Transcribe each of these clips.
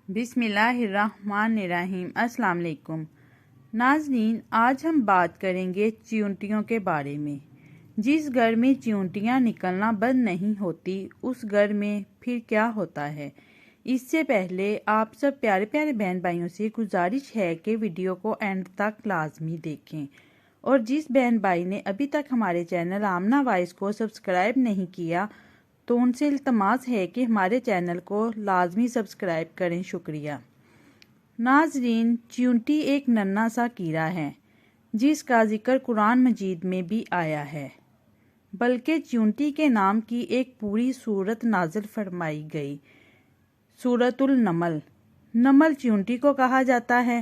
بسم اللہ الرحمن الرحیم۔ السلام علیکم ناظرین، آج ہم بات کریں گے چیونٹیوں کے بارے میں۔ جس گھر میں چیونٹیاں نکلنا بند نہیں ہوتی اس گھر میں پھر کیا ہوتا ہے؟ اس سے پہلے آپ سب پیارے پیارے بہن بھائیوں سے گزارش ہے کہ ویڈیو کو اینڈ تک لازمی دیکھیں، اور جس بہن بھائی نے ابھی تک ہمارے چینل آمنہ وائس کو سبسکرائب نہیں کیا تو ان سے التماس ہے کہ ہمارے چینل کو لازمی سبسکرائب کریں۔ شکریہ۔ ناظرین، چیونٹی ایک ننھا سا کیڑا ہے جس کا ذکر قرآن مجید میں بھی آیا ہے، بلکہ چیونٹی کے نام کی ایک پوری سورت نازل فرمائی گئی، سورۃ النمل۔ نمل چیونٹی کو کہا جاتا ہے۔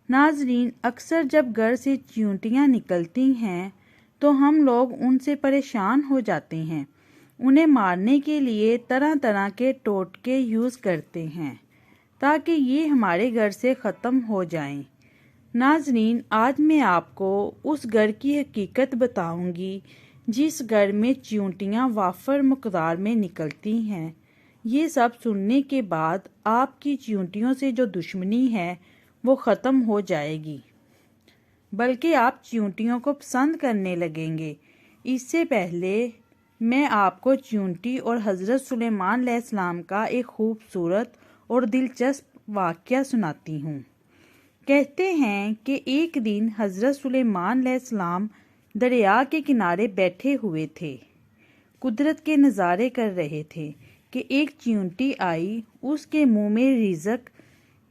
ناظرین، اکثر جب گھر سے چیونٹیاں نکلتی ہیں تو ہم لوگ ان سے پریشان ہو جاتے ہیں، انہیں مارنے کے لیے طرح طرح کے ٹوٹکے یوز کرتے ہیں تاکہ یہ ہمارے گھر سے ختم ہو جائیں۔ ناظرین، آج میں آپ کو اس گھر کی حقیقت بتاؤں گی جس گھر میں چیونٹیاں وافر مقدار میں نکلتی ہیں۔ یہ سب سننے کے بعد آپ کی چیونٹیوں سے جو دشمنی ہے وہ ختم ہو جائے گی، بلکہ آپ چیونٹیوں کو پسند کرنے لگیں گے۔ اس سے پہلے میں آپ کو چیونٹی اور حضرت سلیمان علیہ السلام کا ایک خوبصورت اور دلچسپ واقعہ سناتی ہوں۔ کہتے ہیں کہ ایک دن حضرت سلیمان علیہ السلام دریا کے کنارے بیٹھے ہوئے تھے، قدرت کے نظارے کر رہے تھے کہ ایک چیونٹی آئی، اس کے منہ میں رزق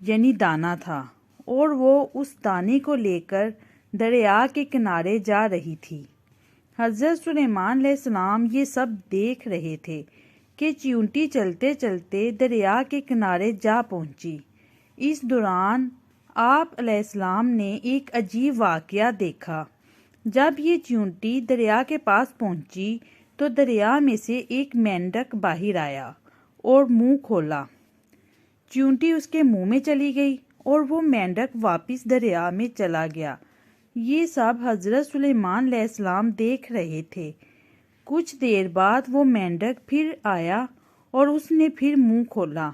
یعنی دانہ تھا، اور وہ اس دانے کو لے کر دریا کے کنارے جا رہی تھی۔ حضرت سلیمان علیہ السلام یہ سب دیکھ رہے تھے کہ چیونٹی چلتے چلتے دریا کے کنارے جا پہنچی۔ اس دوران آپ علیہ السلام نے ایک عجیب واقعہ دیکھا۔ جب یہ چیونٹی دریا کے پاس پہنچی تو دریا میں سے ایک مینڈک باہر آیا اور منہ کھولا۔ چیونٹی اس کے منہ میں چلی گئی اور وہ مینڈک واپس دریا میں چلا گیا۔ یہ سب حضرت سلیمان علیہ السلام دیکھ رہے تھے۔ کچھ دیر بعد وہ مینڈک پھر آیا اور اس نے پھر منہ کھولا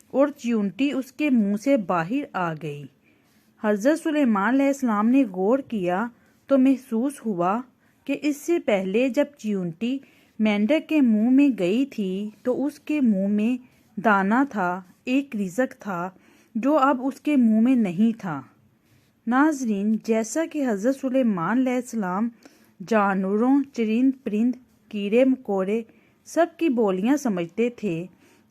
اور چیونٹی اس کے منہ سے باہر آ گئی۔ حضرت سلیمان علیہ السلام نے غور کیا تو محسوس ہوا کہ اس سے پہلے جب چیونٹی مینڈک کے منہ میں گئی تھی تو اس کے منہ میں دانہ تھا، ایک رزق تھا جو اب اس کے منہ میں نہیں تھا۔ ناظرین، جیسا کہ حضرت سلیمان علیہ السلام جانوروں، چرند پرند، کیڑے مکوڑے سب کی بولیاں سمجھتے تھے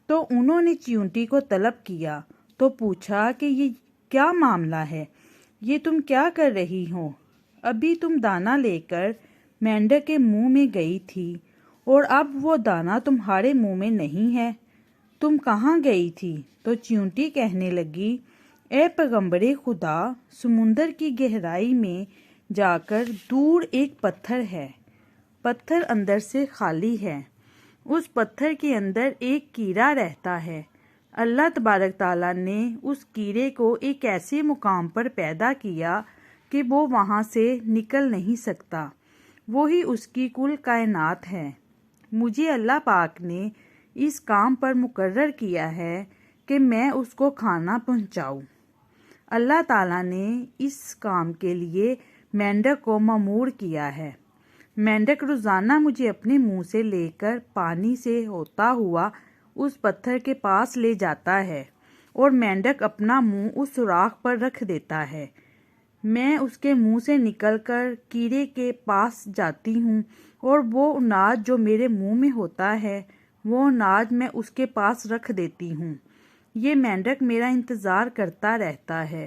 تو انہوں نے چیونٹی کو طلب کیا تو پوچھا کہ یہ کیا معاملہ ہے، یہ تم کیا کر رہی ہو؟ ابھی تم دانہ لے کر مینڈک کے منہ میں گئی تھی اور اب وہ دانہ تمہارے منہ میں نہیں ہے، تم کہاں گئی تھی؟ تو چیونٹی کہنے لگی، اے پیغمبر خدا، سمندر کی گہرائی میں جا کر دور ایک پتھر ہے، پتھر اندر سے خالی ہے، اس پتھر کے اندر ایک کیڑا رہتا ہے۔ اللہ تبارک تعالیٰ نے اس کیڑے کو ایک ایسے مقام پر پیدا کیا کہ وہ وہاں سے نکل نہیں سکتا، وہی اس کی کل کائنات ہے۔ مجھے اللہ پاک نے اس کام پر مقرر کیا ہے کہ میں اس کو کھانا پہنچاؤں۔ اللہ تعالیٰ نے اس کام کے لیے مینڈک کو مأمور کیا ہے۔ مینڈک روزانہ مجھے اپنے منہ سے لے کر پانی سے ہوتا ہوا اس پتھر کے پاس لے جاتا ہے اور مینڈک اپنا منہ اس سوراخ پر رکھ دیتا ہے۔ میں اس کے منہ سے نکل کر کیڑے کے پاس جاتی ہوں اور وہ اناج جو میرے منہ میں ہوتا ہے وہ اناج میں اس کے پاس رکھ دیتی ہوں۔ یہ مینڈک میرا انتظار کرتا رہتا ہے،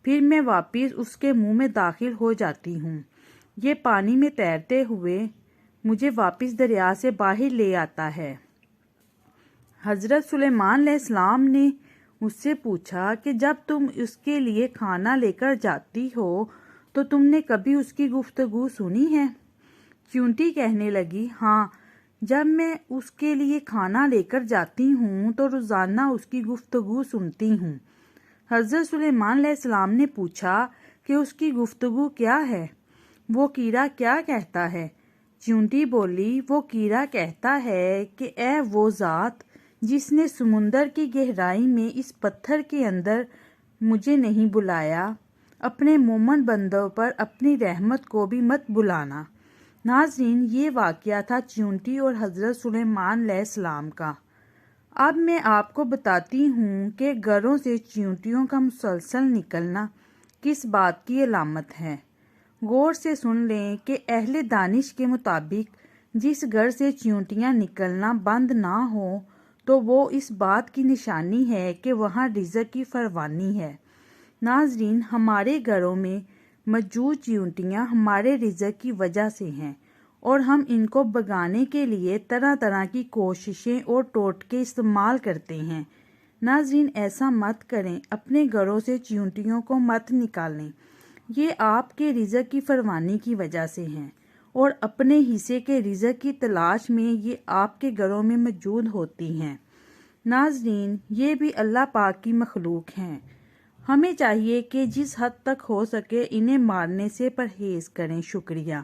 پھر میں واپس اس کے منہ میں داخل ہو جاتی ہوں۔ یہ پانی میں تیرتے ہوئے مجھے واپس دریا سے باہر لے آتا ہے۔ حضرت سلیمان علیہ السلام نے اس سے پوچھا کہ جب تم اس کے لیے کھانا لے کر جاتی ہو تو تم نے کبھی اس کی گفتگو سنی ہے؟ چیونٹی کہنے لگی، ہاں، جب میں اس کے لیے کھانا لے کر جاتی ہوں تو روزانہ اس کی گفتگو سنتی ہوں۔ حضرت سلیمان علیہ السلام نے پوچھا کہ اس کی گفتگو کیا ہے؟ وہ کیڑا کیا کہتا ہے؟ چیونٹی بولی، وہ کیڑا کہتا ہے کہ اے وہ ذات جس نے سمندر کی گہرائی میں اس پتھر کے اندر مجھے نہیں بلایا، اپنے مومن بندوں پر اپنی رحمت کو بھی مت بلانا۔ ناظرین، یہ واقعہ تھا چیونٹی اور حضرت سلیمان علیہ السلام کا۔ اب میں آپ کو بتاتی ہوں کہ گھروں سے چیونٹیوں کا مسلسل نکلنا کس بات کی علامت ہے۔ غور سے سن لیں کہ اہل دانش کے مطابق جس گھر سے چیونٹیاں نکلنا بند نہ ہو تو وہ اس بات کی نشانی ہے کہ وہاں رزق کی فراوانی ہے۔ ناظرین، ہمارے گھروں میں موجود چیونٹیاں ہمارے رزق کی وجہ سے ہیں اور ہم ان کو بھگانے کے لیے طرح طرح کی کوششیں اور ٹوٹکے استعمال کرتے ہیں۔ ناظرین، ایسا مت کریں، اپنے گھروں سے چیونٹیوں کو مت نکالیں، یہ آپ کے رزق کی فراوانی کی وجہ سے ہیں اور اپنے حصے کے رزق کی تلاش میں یہ آپ کے گھروں میں موجود ہوتی ہیں۔ ناظرین، یہ بھی اللہ پاک کی مخلوق ہیں، ہمیں چاہیے کہ جس حد تک ہو سکے انہیں مارنے سے پرہیز کریں۔ شکریہ۔